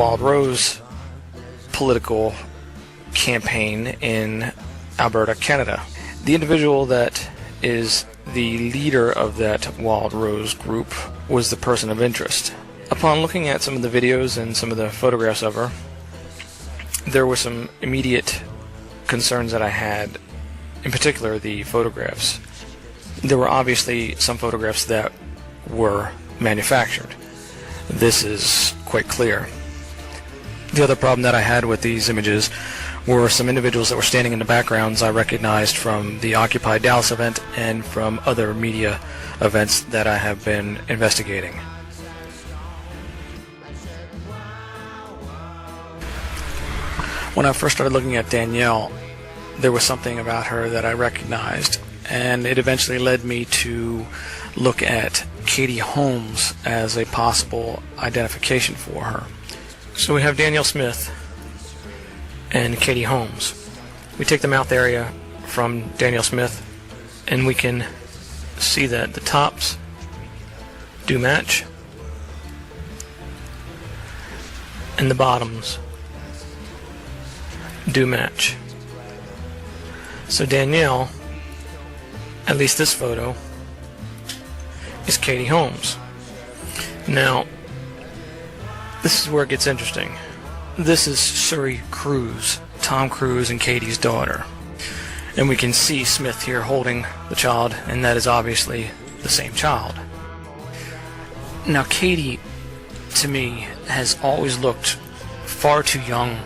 Wild Rose political campaign in Alberta, Canada. The individual that is the leader of that Wild Rose group was the person of interest. Upon looking at some of the videos and some of the photographs of her, there were some immediate concerns that I had, in particular the photographs. There were obviously some photographs that were manufactured. This is quite clear. The other problem that I had with these images were some individuals that were standing in the backgrounds I recognized from the Occupy Dallas event and from other media events that I have been investigating. When I first started looking at Danielle, there was something about her that I recognized, and it eventually led me to look at Katie Holmes as a possible identification for her. So we have Danielle Smith and Katie Holmes. We take the mouth area from Danielle Smith and we can see that the tops do match and the bottoms do match. So Danielle, at least this photo, is Katie Holmes. Now, this is where it gets interesting. This is Suri Cruise, Tom Cruise and Katie's daughter. And we can see Smith here holding the child, and that is obviously the same child. Now, Katie, to me, has always looked far too young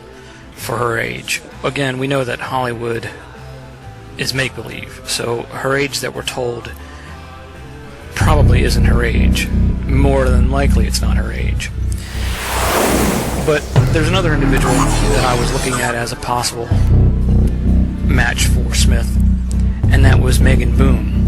for her age. Again, we know that Hollywood is make-believe, so her age that we're told probably isn't her age. More than likely it's not her age. But there's another individual that I was looking at as a possible match for Smith, and that was Megan Boone.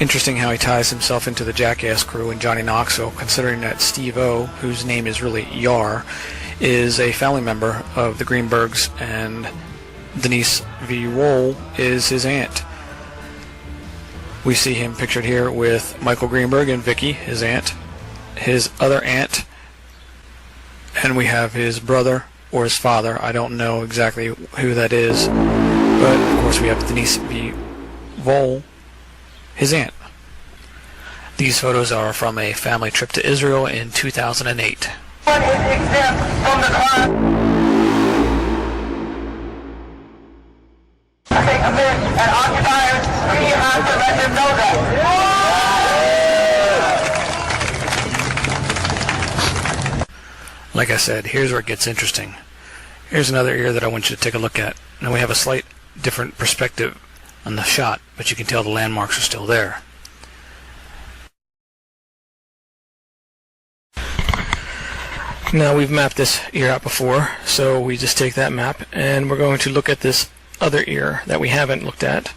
Interesting how he ties himself into the Jackass crew and Johnny Knoxville, considering that Steve-O, whose name is really Yar, is a family member of the Greenbergs, and Denise V. Roll is his aunt. We see him pictured here with Michael Greenberg and Vicky, his aunt, his other aunt, and we have his brother or his father. I don't know exactly who that is, but of course we have Denise V. Roll, his aunt. These photos are from a family trip to Israel in 2008. One is exempt from the crime. Take a minute, and occupiers, we have to let them know that. Like I said, here's where it gets interesting. Here's another ear that I want you to take a look at. Now we have a slight different perspective on the shot, but you can tell the landmarks are still there. Now we've mapped this ear out before, so we just take that map and we're going to look at this other ear that we haven't looked at,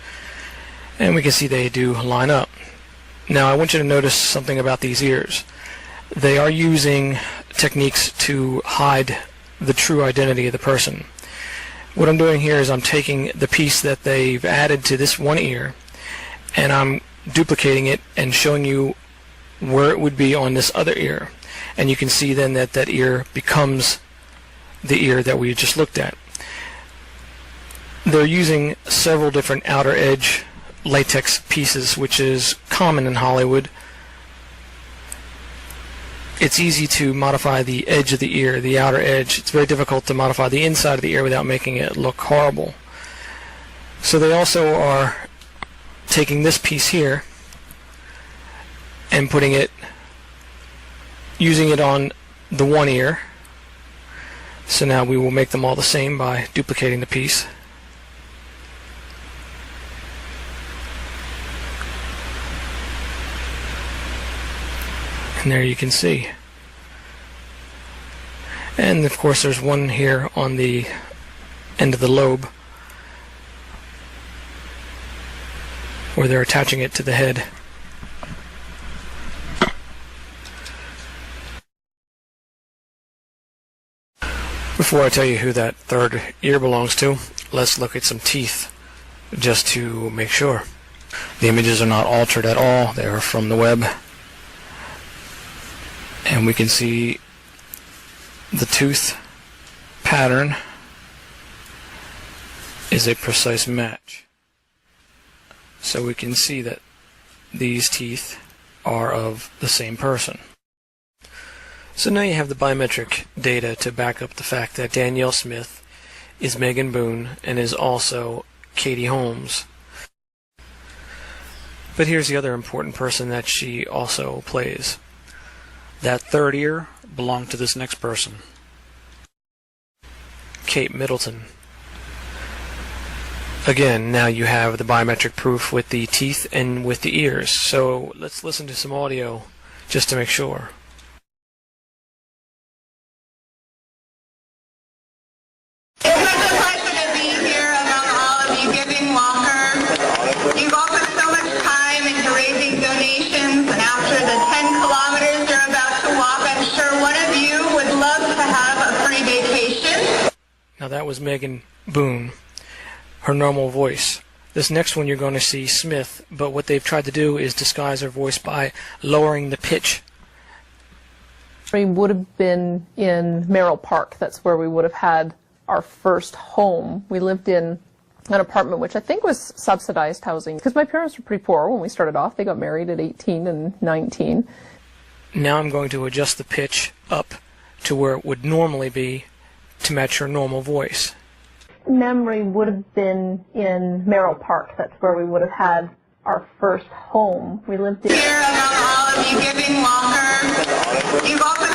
and we can see they do line up. Now I want you to notice something about these ears. They are using techniques to hide the true identity of the person. What I'm doing here is I'm taking the piece that they've added to this one ear and I'm duplicating it and showing you where it would be on this other ear. And you can see then that that ear becomes the ear that we just looked at. They're using several different outer edge latex pieces, which is common in Hollywood. It's easy to modify the edge of the ear, the outer edge. It's very difficult to modify the inside of the ear without making it look horrible. So they also are taking this piece here and using it on the one ear. So now we will make them all the same by duplicating the piece. And there you can see. And of course there's one here on the end of the lobe where they're attaching it to the head. Before I tell you who that third ear belongs to, let's look at some teeth just to make sure. The images are not altered at all. They are from the web. And we can see the tooth pattern is a precise match. So we can see that these teeth are of the same person. So now you have the biometric data to back up the fact that Danielle Smith is Megan Boone and is also Katie Holmes. But here's the other important person that she also plays. That third ear belonged to this next person. Kate Middleton. Again, now you have the biometric proof with the teeth and with the ears. So let's listen to some audio just to make sure. It's such a pleasure to be here among all of you giving Walker. You've offered so much time into raising donations, and after the 10 kilometers you're about to walk, I'm sure one of you would love to have a free vacation. Now that was Megan Boone, her normal voice. This next one you're going to see Smith, but what they've tried to do is disguise her voice by lowering the pitch. We would have been in Merrill Park. That's where we would have had our first home. We lived in an apartment which I think was subsidized housing because my parents were pretty poor when we started off. They got married at 18 and 19. Now I'm going to adjust the pitch up to where it would normally be to match her normal voice. Memory would have been in Merrill Park. That's where we would have had our first home. We lived in... Here among all of you giving Walker. You've offered